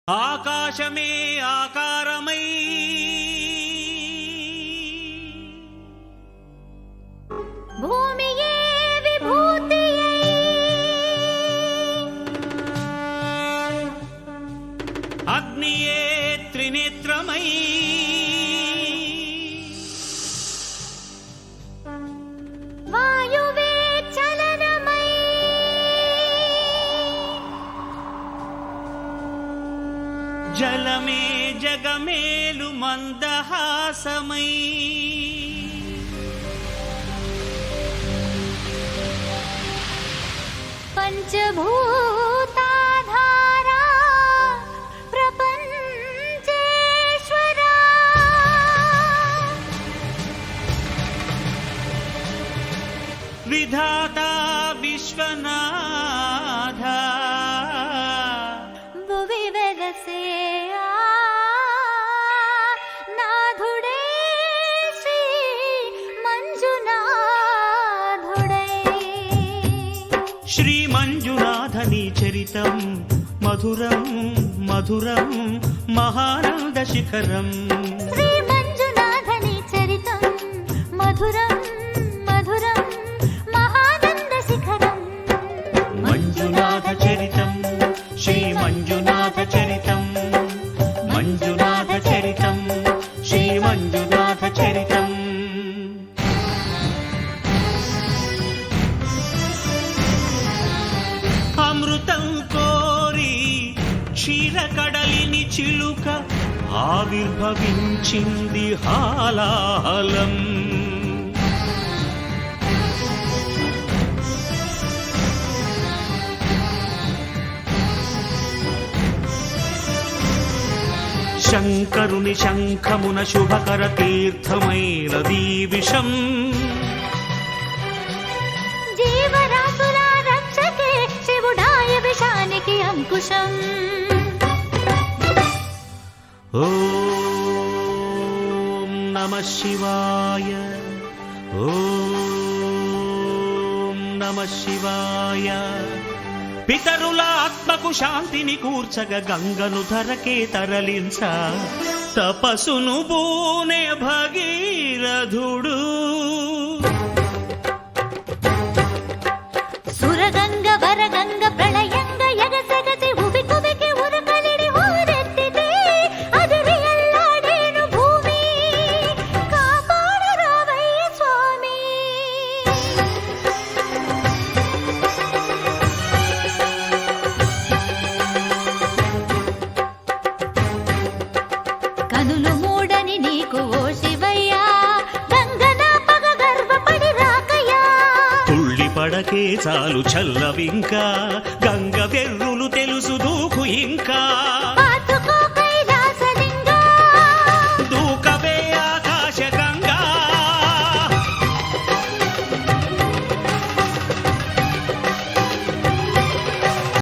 ఆకాశమే ఆకారమై భూమియే విభూతియై అగ్నియే త్రినేత్రమై వాయువే చలనమై జలమే జగమేలు మందహాసమై పంచభూతాధారా ప్రపంచేశ్వరా విధాతా విశ్వనాథ భువి వెలసే నాథుడే శ్రీ మంజునాథుడై శ్రీ మంజునాథని చరితం మధురం మధురం మహానంద శిఖరం శ్రీ మంజునాథని చరితం మధురం మధురం మహానంద శిఖరం మంజునాథ చరితం శ్రీ మంజునాథ చరితం మంజునాథ చరితం శ్రీ మంజునాథ చరితం అమృతం కోరి క్షీరకడలిని చిలుక ఆవిర్భవించింది హాలాహలం శంకరుని శంఖమున శుభకర తీర్థమైన దీవిషం జీవరాశుల రక్షకే శివుడాయ విషానికి అంకుశం ఓం నమః శివాయ ఓం నమః శివాయ పితరుల ఆత్మకు శాంతిని కూర్చగ గంగను ధరకే తరలించ తపసును బూనే భగీరథుడు సురగంగ వరగంగ ప్రళయంగ ఎగసెగసి ఉబి కుబికి ఉరకలిడి ఊరెత్తితే అదిరి అల్లాడేను భూమి కాపాడు రావయ్య స్వామి కనులు మూడని నీకు ఓ శివయ్యా గంగన పగ గర్వపడి రాకయ్యా తుళ్ళి పడకే చాలు చల్లవింకా గంగ వెర్రులు తెలుసు దూకు ఇంకా